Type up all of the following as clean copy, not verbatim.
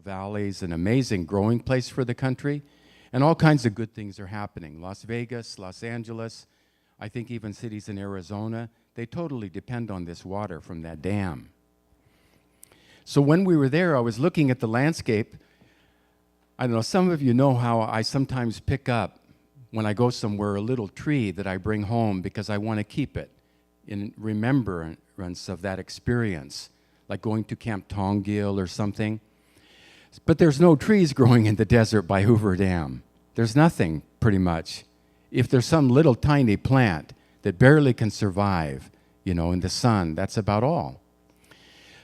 Valley is an amazing growing place for the country, and all kinds of good things are happening. Las Vegas, Los Angeles, I think even cities in Arizona, they totally depend on this water from that dam. So when we were there, I was looking at the landscape. I don't know, some of you know how I sometimes pick up, when I go somewhere, a little tree that I bring home because I want to keep it in remembrance of that experience, like going to Camp Tongil or something. But there's no trees growing in the desert by Hoover Dam. There's nothing, pretty much. If there's some little tiny plant that barely can survive, in the sun, that's about all.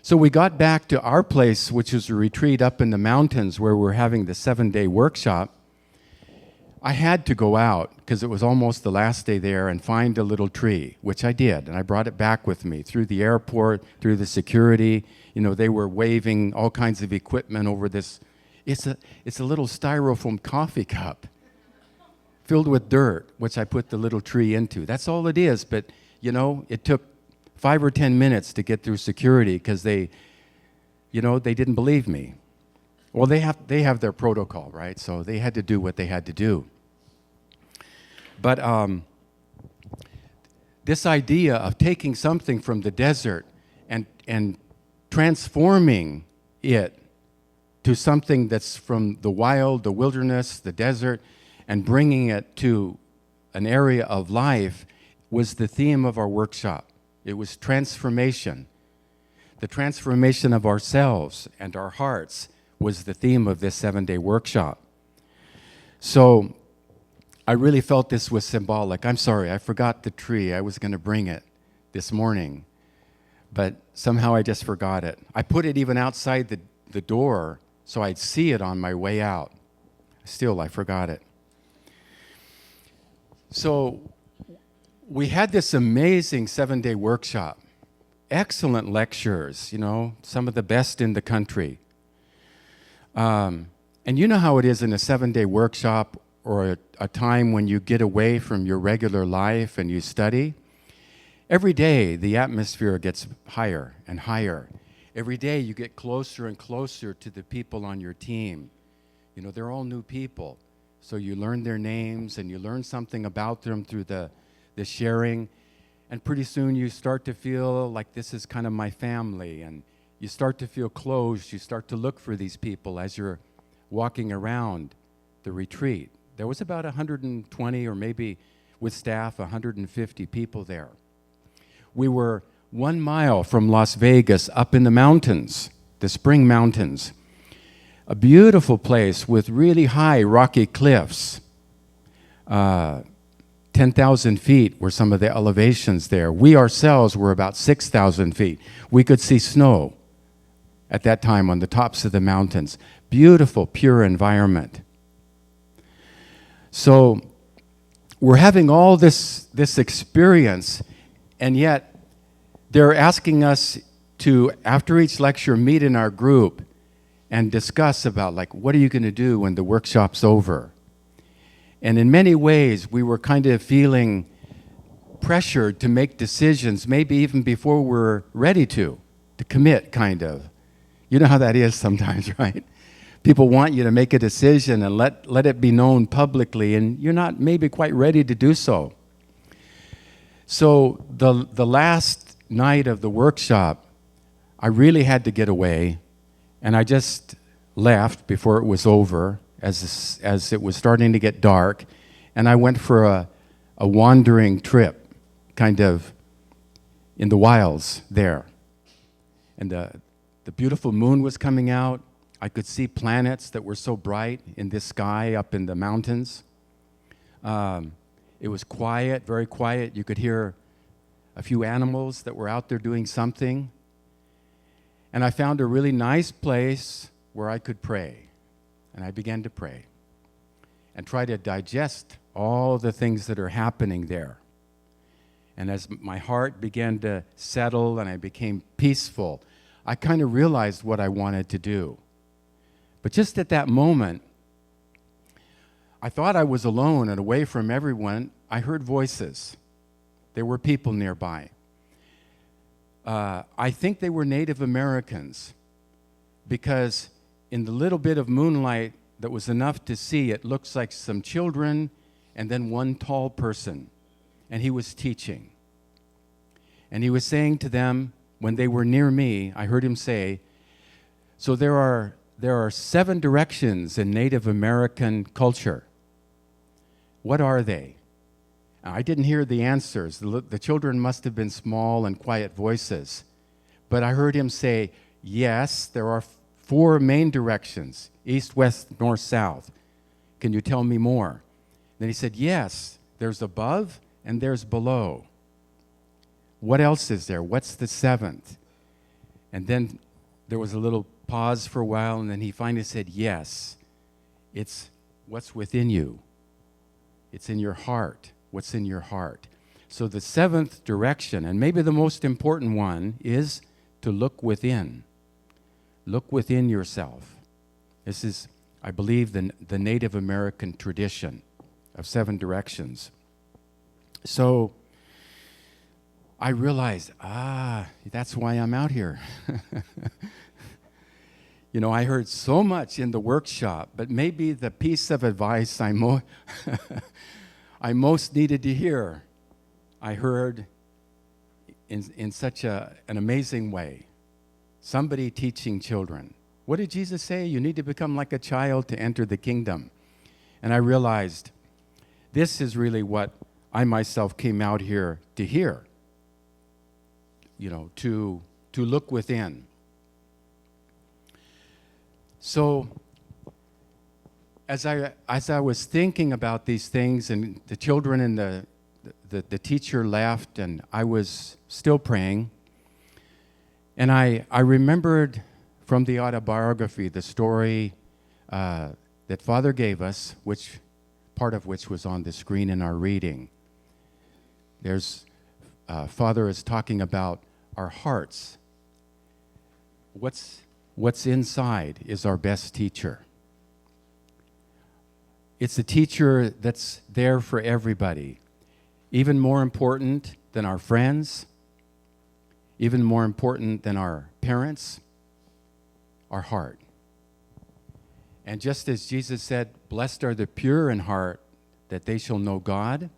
So we got back to our place, which was a retreat up in the mountains where we're having the 7-day workshop. I had to go out, because it was almost the last day there, and find a little tree, which I did. And I brought it back with me through the airport, through the security. They were waving all kinds of equipment over this. It's a little styrofoam coffee cup filled with dirt, which I put the little tree into. That's all it is. But, it took 5 or 10 minutes to get through security because they didn't believe me. Well, they have their protocol, right? So they had to do what they had to do. But this idea of taking something from the desert and transforming it to something that's from the wild, the wilderness, the desert, and bringing it to an area of life was the theme of our workshop. It was transformation. The transformation of ourselves and our hearts was the theme of this 7-day workshop. So I really felt this was symbolic. I'm sorry, I forgot the tree. I was going to bring it this morning, but somehow I just forgot it. I put it even outside the door so I'd see it on my way out. Still, I forgot it. So we had this amazing 7-day workshop. Excellent lectures, some of the best in the country. And you know how it is in a 7-day workshop or a time when you get away from your regular life and you study. Every day, the atmosphere gets higher and higher. Every day, you get closer and closer to the people on your team. They're all new people. So you learn their names and you learn something about them through the sharing. And pretty soon, you start to feel like this is kind of my family. And you start to feel close. You start to look for these people as you're walking around the retreat. There was about 120 or maybe with staff, 150 people there. We were 1 mile from Las Vegas up in the mountains, the Spring Mountains. A beautiful place with really high rocky cliffs. 10,000 feet were some of the elevations there. We ourselves were about 6,000 feet. We could see snow at that time on the tops of the mountains. Beautiful, pure environment. So we're having all this experience, and yet they're asking us to, after each lecture, meet in our group and discuss about, what are you going to do when the workshop's over? And in many ways, we were kind of feeling pressured to make decisions, maybe even before we're ready to commit, kind of. You know how that is sometimes, right? People want you to make a decision and let it be known publicly, and you're not maybe quite ready to do so. So the last night of the workshop, I really had to get away, and I just left before it was over, as it was starting to get dark, and I went for a wandering trip, kind of in the wilds there. And the beautiful moon was coming out. I could see planets that were so bright in this sky up in the mountains. It was quiet, very quiet. You could hear a few animals that were out there doing something. And I found a really nice place where I could pray. And I began to pray and try to digest all the things that are happening there. And as my heart began to settle and I became peaceful, I kind of realized what I wanted to do. But just at that moment, I thought I was alone and away from everyone. I heard voices. There were people nearby. I think they were Native Americans, because in the little bit of moonlight that was enough to see, it looks like some children and then one tall person. And he was teaching. And he was saying to them, when they were near me, I heard him say, so there are 7 directions in Native American culture. What are they? I didn't hear the answers. The children must have been small and quiet voices. But I heard him say, yes, there are 4 main directions, east, west, north, south. Can you tell me more? Then he said, yes, there's above and there's below. What else is there? What's the 7th? And then there was a little pause for a while, and then he finally said, yes, it's what's within you. It's in your heart. What's in your heart. So the 7th direction, and maybe the most important one, is to look within. Look within yourself. This is, I believe, the Native American tradition of 7 directions. So I realized, that's why I'm out here. You know, I heard so much in the workshop, but maybe the piece of advice I most needed to hear, I heard in such an amazing way. Somebody teaching children. What did Jesus say? You need to become like a child to enter the kingdom. And I realized this is really what I myself came out here to hear. You know, to look within. So as I was thinking about these things, and the children and the teacher left, and I was still praying, and I remembered from the autobiography the story that Father gave us, which part of which was on the screen in our reading. Father is talking about our hearts. What's inside is our best teacher. It's a teacher that's there for everybody. Even more important than our friends, even more important than our parents, our heart. And just as Jesus said, blessed are the pure in heart, that they shall know God,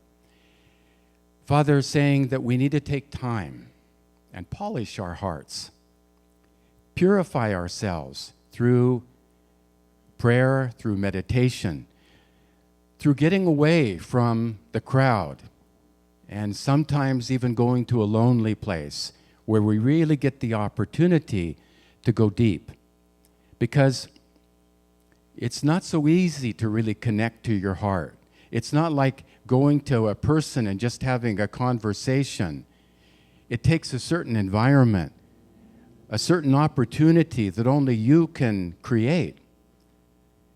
Father is saying that we need to take time and polish our hearts, purify ourselves through prayer, through meditation, through getting away from the crowd, and sometimes even going to a lonely place where we really get the opportunity to go deep. Because it's not so easy to really connect to your heart. It's not like going to a person and just having a conversation. It takes a certain environment, a certain opportunity that only you can create.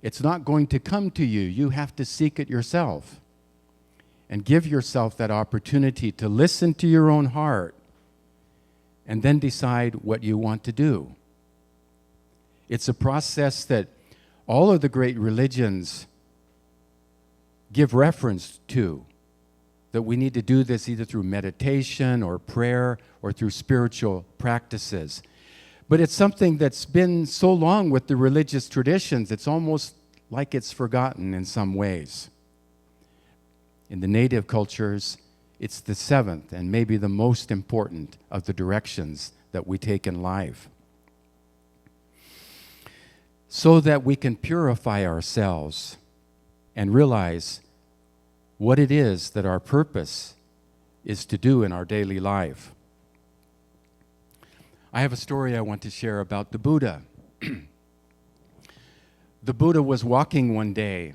It's not going to come to you. You have to seek it yourself and give yourself that opportunity to listen to your own heart and then decide what you want to do. It's a process that all of the great religions give reference to, that we need to do this either through meditation or prayer or through spiritual practices. But it's something that's been so long with the religious traditions, it's almost like it's forgotten in some ways. In the native cultures, it's the 7th and maybe the most important of the directions that we take in life. So that we can purify ourselves and realize what it is that our purpose is to do in our daily life. I have a story I want to share about the Buddha. The Buddha was walking one day,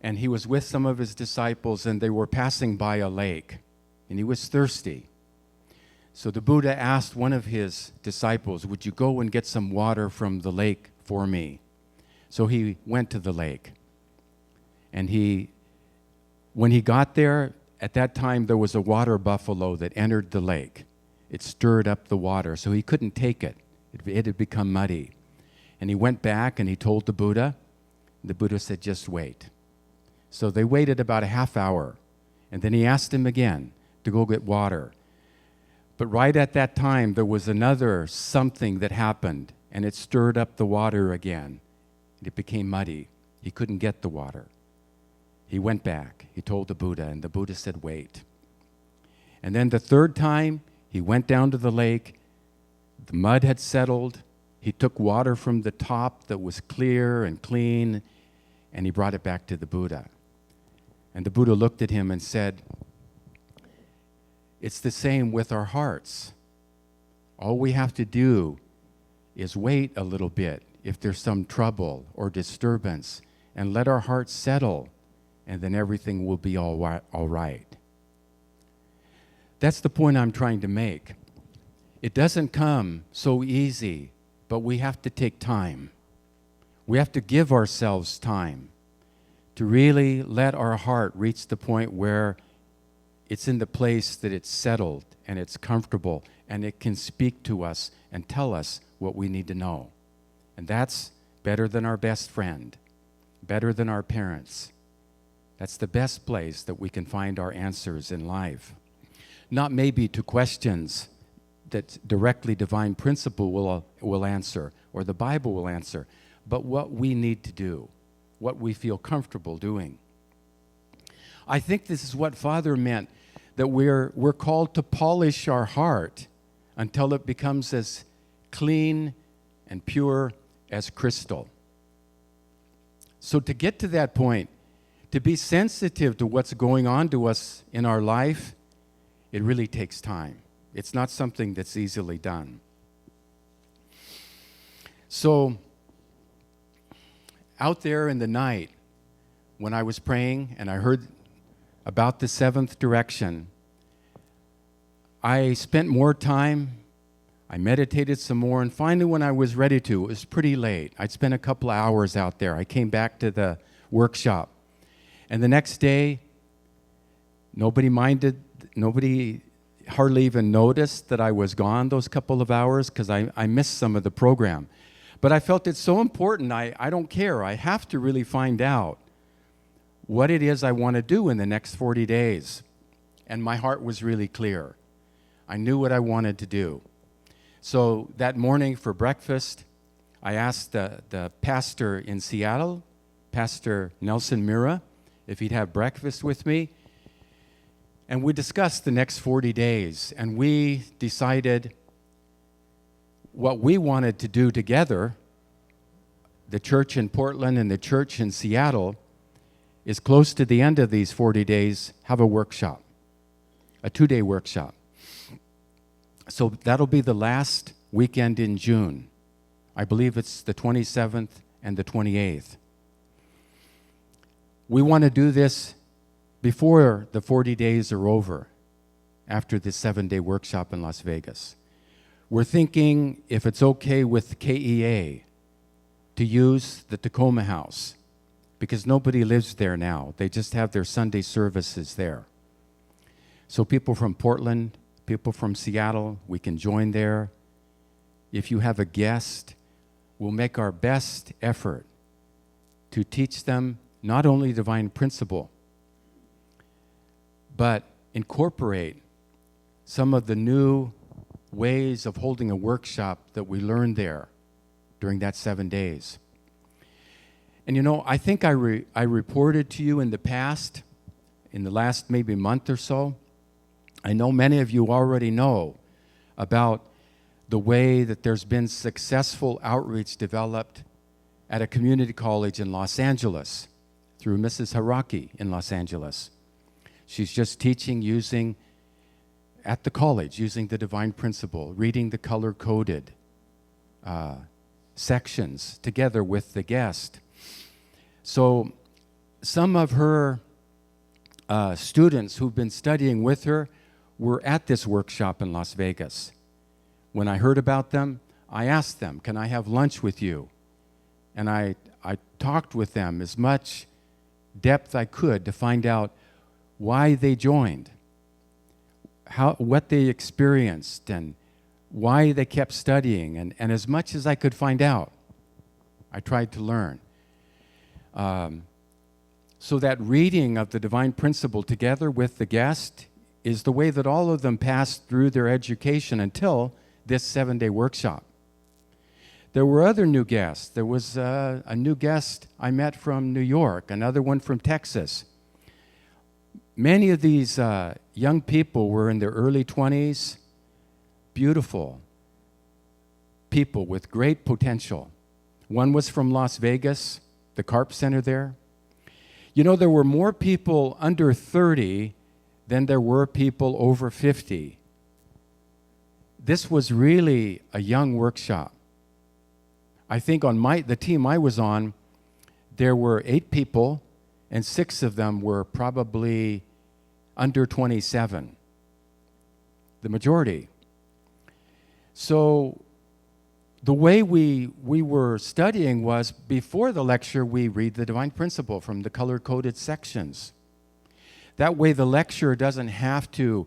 and he was with some of his disciples, and they were passing by a lake, and he was thirsty. So the Buddha asked one of his disciples, would you go and get some water from the lake for me? So he went to the lake. And when he got there, at that time there was a water buffalo that entered the lake. It stirred up the water, so he couldn't take it. It had become muddy. And he went back and he told the Buddha. The Buddha said, just wait. So they waited about a half hour. And then he asked him again to go get water. But right at that time, there was another something that happened. and it stirred up the water again. It became muddy. He couldn't get the water. He went back. He told the Buddha, and the Buddha said, wait. And then the third time, he went down to the lake. The mud had settled. He took water from the top that was clear and clean, and he brought it back to the Buddha. And the Buddha looked at him and said, it's the same with our hearts. All we have to do is wait a little bit if there's some trouble or disturbance, and let our hearts settle, and then everything will be all right. That's the point I'm trying to make. It doesn't come so easy, but we have to take time. We have to give ourselves time to really let our heart reach the point where it's in the place that it's settled and it's comfortable and it can speak to us and tell us what we need to know. And that's better than our best friend, better than our parents. That's the best place that we can find our answers in life. Not maybe to questions that directly divine principle will answer or the Bible will answer, but what we need to do, what we feel comfortable doing. I think this is what Father meant, that we're called to polish our heart until it becomes as clean and pure as crystal. So to get to that point, to be sensitive to what's going on to us in our life, it really takes time. It's not something that's easily done. So, out there in the night, when I was praying and I heard about the seventh direction, I spent more time, I meditated some more, and finally when I was ready to, it was pretty late. I'd spent a couple of hours out there. I came back to the workshop. And the next day, nobody hardly even noticed that I was gone those couple of hours because I missed some of the program. But I felt it's so important, I don't care. I have to really find out what it is I want to do in the next 40 days. And my heart was really clear. I knew what I wanted to do. So that morning for breakfast, I asked the pastor in Seattle, Pastor Nelson Mira, if he'd have breakfast with me. And we discussed the next 40 days, and we decided what we wanted to do together, the church in Portland and the church in Seattle, is close to the end of these 40 days, have a workshop, a 2-day workshop. So that'll be the last weekend in June. I believe it's the 27th and the 28th. We want to do this before the 40 days are over, after the 7-day workshop in Las Vegas. We're thinking if it's okay with KEA to use the Tacoma House, because nobody lives there now. They just have their Sunday services there. So people from Portland, people from Seattle, we can join there. If you have a guest, we'll make our best effort to teach them not only divine principle, but incorporate some of the new ways of holding a workshop that we learned there during that 7 days. And you know, I think I reported to you in the past, in the last maybe month or so, I know many of you already know about the way that there's been successful outreach developed at a community college in Los Angeles through Mrs. Haraki in Los Angeles. She's just teaching at the college, using the divine principle, reading the color-coded sections together with the guest. So some of her students who've been studying with her were at this workshop in Las Vegas. When I heard about them, I asked them, can I have lunch with you? And I talked with them as much depth I could to find out why they joined, what they experienced, and why they kept studying. And as much as I could find out, I tried to learn. So that reading of the divine principle together with the guest is the way that all of them passed through their education until this 7-day workshop. There were other new guests. There was a new guest I met from New York, another one from Texas. Many of these young people were in their early 20s, beautiful people with great potential. One was from Las Vegas, the Carp Center there. You know, there were more people under 30 than there were people over 50. This was really a young workshop. I think on the team I was on, there were 8 people, and 6 of them were probably under 27, the majority. So the way we were studying was, before the lecture, we read the Divine Principle from the color-coded sections. That way the lecturer doesn't have to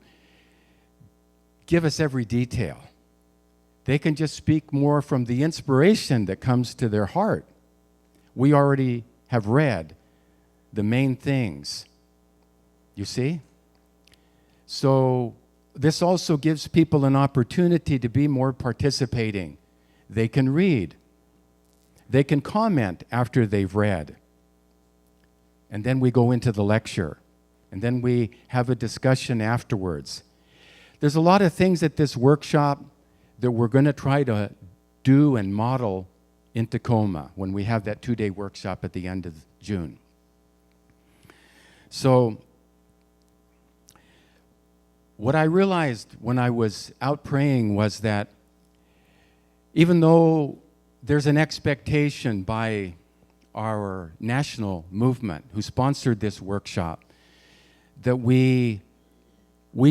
give us every detail. They can just speak more from the inspiration that comes to their heart. We already have read the main things. You see? So this also gives people an opportunity to be more participating. They can read. They can comment after they've read. And then we go into the lecture. And then we have a discussion afterwards. There's a lot of things at this workshop that we're going to try to do and model in Tacoma when we have that 2-day workshop at the end of June. So what I realized when I was out praying was that even though there's an expectation by our national movement who sponsored this workshop that we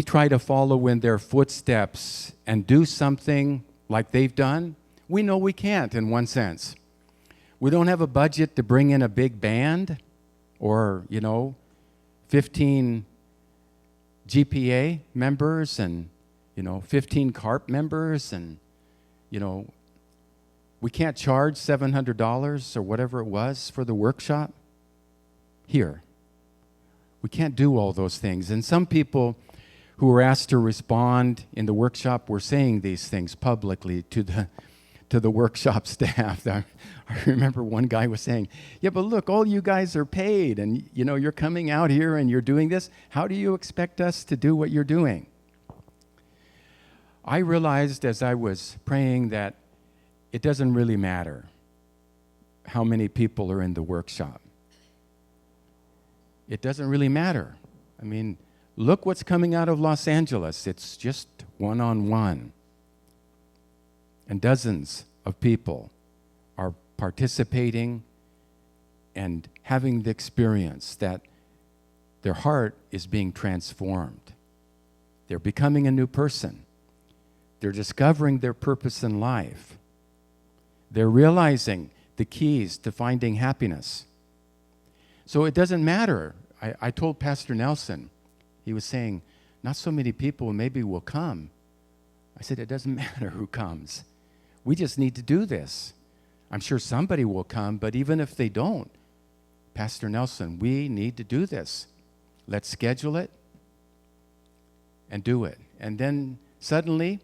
try to follow in their footsteps and do something like they've done, we know we can't in one sense. We don't have a budget to bring in a big band or, 15 GPA members and, 15 CARP members and, we can't charge $700 or whatever it was for the workshop here. We can't do all those things. And some people who were asked to respond in the workshop were saying these things publicly to the workshop staff. I remember one guy was saying, yeah, but look, all you guys are paid and you're coming out here and you're doing this. How do you expect us to do what you're doing? I realized as I was praying that it doesn't really matter how many people are in the workshop. It doesn't really matter. I mean, look what's coming out of Los Angeles. It's just one-on-one. And dozens of people are participating and having the experience that their heart is being transformed. They're becoming a new person. They're discovering their purpose in life. They're realizing the keys to finding happiness. So it doesn't matter. I told Pastor Nelson, he was saying, not so many people maybe will come. I said, it doesn't matter who comes. We just need to do this. I'm sure somebody will come, but even if they don't, Pastor Nelson, we need to do this. Let's schedule it and do it. And then suddenly,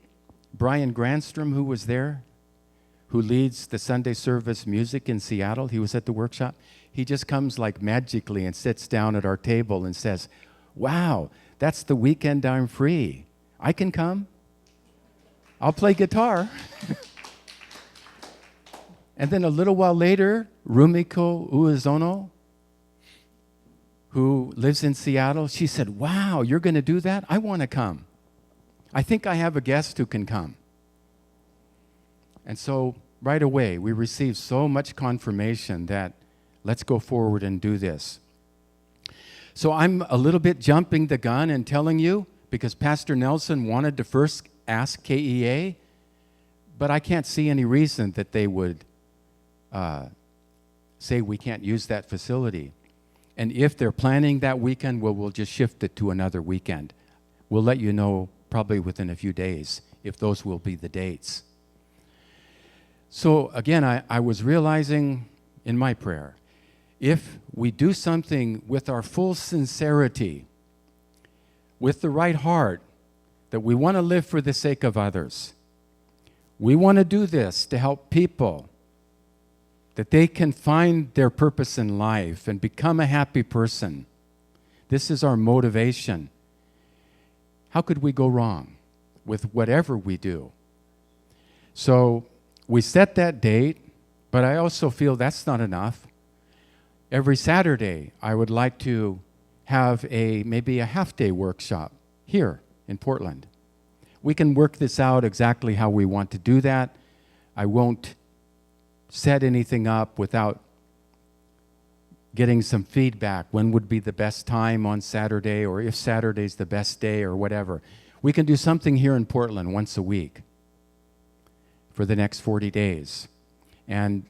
Brian Granstrom, who was there, who leads the Sunday service music in Seattle, he was at the workshop. He just comes like magically and sits down at our table and says, wow, that's the weekend I'm free. I can come. I'll play guitar. And then a little while later, Rumiko Uezono, who lives in Seattle, she said, wow, you're going to do that? I want to come. I think I have a guest who can come. And so right away, we received so much confirmation that let's go forward and do this. So I'm a little bit jumping the gun and telling you, because Pastor Nelson wanted to first ask KEA, but I can't see any reason that they would say we can't use that facility. And if they're planning that weekend, well, we'll just shift it to another weekend. We'll let you know probably within a few days if those will be the dates. So again, I was realizing in my prayer, if we do something with our full sincerity, with the right heart, that we want to live for the sake of others, We want to do this to help people, that they can find their purpose in life and become a happy person. This is our motivation. How could we go wrong with whatever we do? So we set that date, but I also feel that's not enough. Every Saturday, I would like to have maybe a half-day workshop here in Portland. We can work this out exactly how we want to do that. I won't set anything up without getting some feedback. When would be the best time on Saturday, or if Saturday's the best day, or whatever. We can do something here in Portland once a week for the next 40 days. And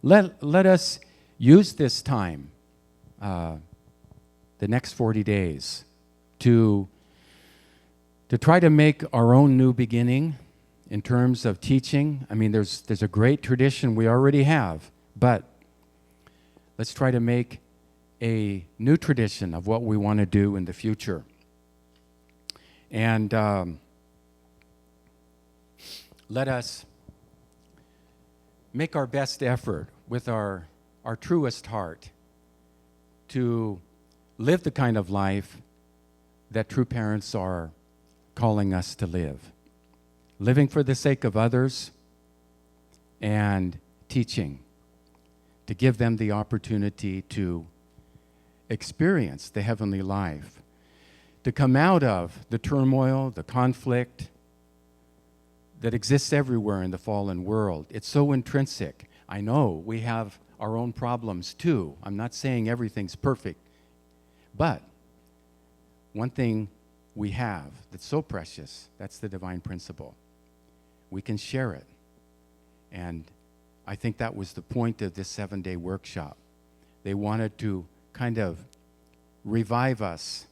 let us use this time, the next 40 days, to try to make our own new beginning in terms of teaching. I mean, there's a great tradition we already have, but let's try to make a new tradition of what we want to do in the future. And let us make our best effort with our truest heart to live the kind of life that true parents are calling us to live. Living for the sake of others and teaching, to give them the opportunity to experience the heavenly life, to come out of the turmoil, the conflict that exists everywhere in the fallen world. It's so intrinsic. I know we have our own problems too. I'm not saying everything's perfect, but one thing we have that's so precious, that's the divine principle. We can share it. And I think that was the point of this 7-day workshop. They wanted to kind of revive us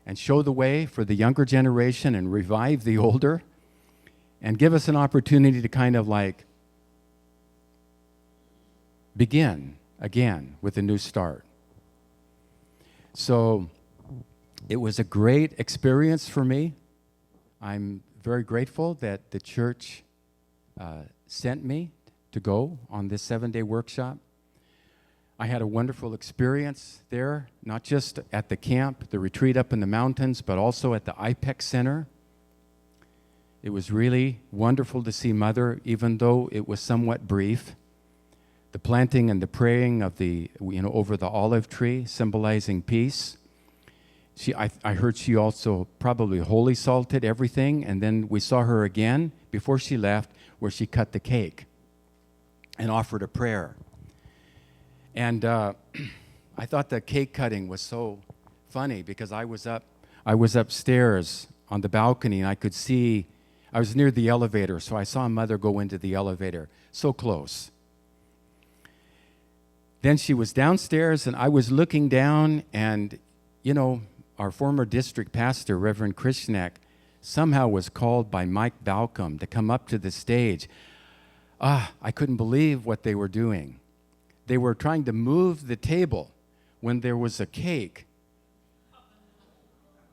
and show the way for the younger generation and revive the older and give us an opportunity to kind of like begin again with a new start. So it was a great experience for me. I'm very grateful that the church sent me to go on this 7-day workshop. I had a wonderful experience there, not just at the camp, the retreat up in the mountains, but also at the IPEC Center. It was really wonderful to see Mother, even though it was somewhat brief. The planting and the praying of over the olive tree, symbolizing peace. I heard she also probably holy salted everything, and then we saw her again before she left, where she cut the cake and offered a prayer. And I thought the cake cutting was so funny because I was upstairs on the balcony, and I was near the elevator, so I saw Mother go into the elevator, so close. Then she was downstairs, and I was looking down, and, our former district pastor, Reverend Krishnak, somehow was called by Mike Balcom to come up to the stage. I couldn't believe what they were doing. They were trying to move the table when there was a cake.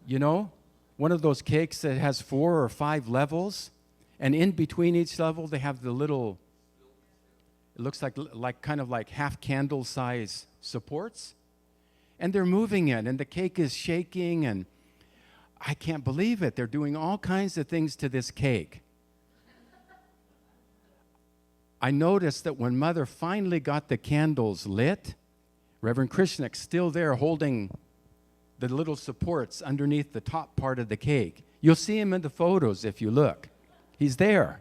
One of those cakes that has 4 or 5 levels, and in between each level they have the little, it looks like kind of like half candle size supports, and they're moving it, and the cake is shaking, and I can't believe it. They're doing all kinds of things to this cake. I noticed that when Mother finally got the candles lit, Reverend Krishnak's still there holding the little supports underneath the top part of the cake. You'll see him in the photos if you look. He's there.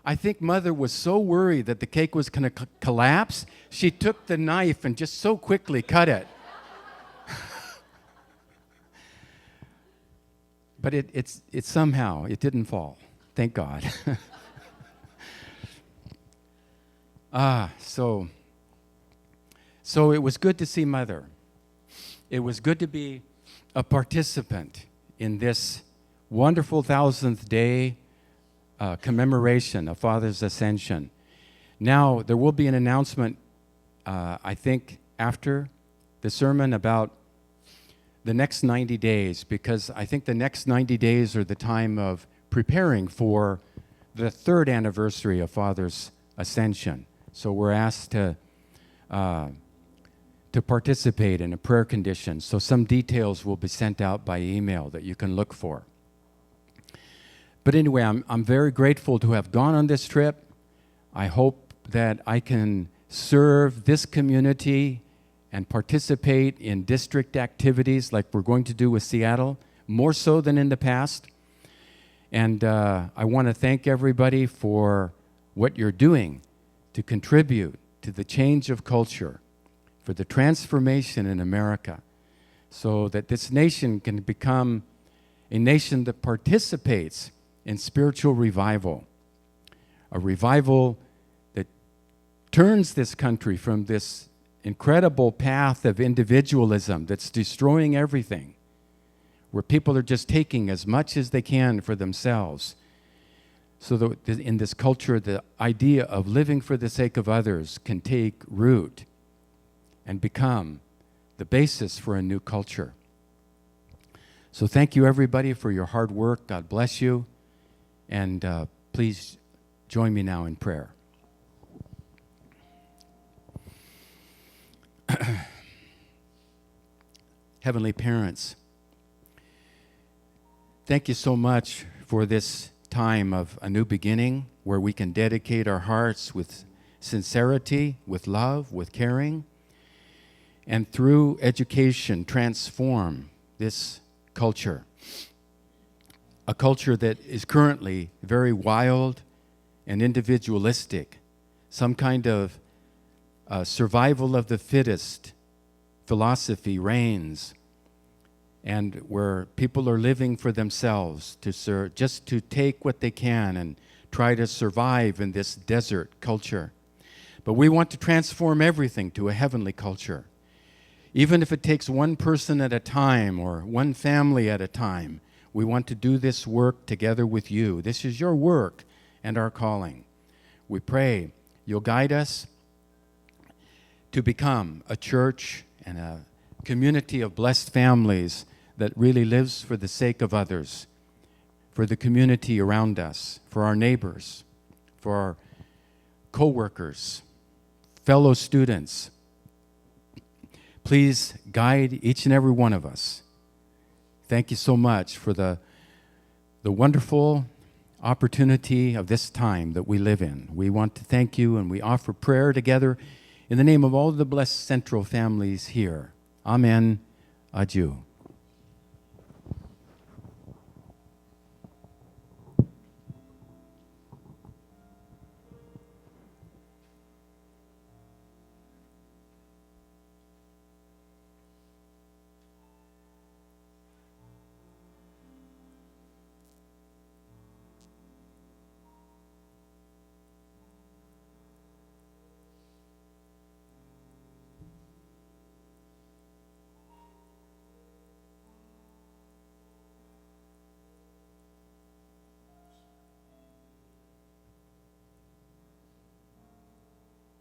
I think Mother was so worried that the cake was going to collapse, she took the knife and just so quickly cut it. But it somehow, it didn't fall. Thank God. So it was good to see Mother. It was good to be a participant in this wonderful 1000th day commemoration of Father's Ascension. Now, there will be an announcement, I think, after the sermon about the next 90 days, because I think the next 90 days are the time of preparing for the third anniversary of Father's ascension. So we're asked to participate in a prayer condition. So some details will be sent out by email that you can look for. But anyway, I'm very grateful to have gone on this trip. I hope that I can serve this community and participate in district activities like we're going to do with Seattle, more so than in the past. And I want to thank everybody for what you're doing to contribute to the change of culture, for the transformation in America, so that this nation can become a nation that participates in spiritual revival, a revival that turns this country from this incredible path of individualism that's destroying everything, where people are just taking as much as they can for themselves. So that in this culture, the idea of living for the sake of others can take root and become the basis for a new culture. So thank you, everybody, for your hard work. God bless you. And please join me now in prayer. Heavenly Parents, thank you so much for this time of a new beginning where we can dedicate our hearts with sincerity, with love, with caring, and through education transform this culture. A culture that is currently very wild and individualistic, some kind of survival of the fittest philosophy reigns, and where people are living for themselves, just to take what they can and try to survive in this desert culture. But we want to transform everything to a heavenly culture. Even if it takes one person at a time or one family at a time, we want to do this work together with you. This is your work and our calling. We pray you'll guide us to become a church and a community of blessed families that really lives for the sake of others, for the community around us, for our neighbors, for our co-workers, fellow students. Please guide each and every one of us. Thank you so much for the wonderful opportunity of this time that we live in. We want to thank you, and we offer prayer together in the name of all the blessed Central families here. Amen. Adieu.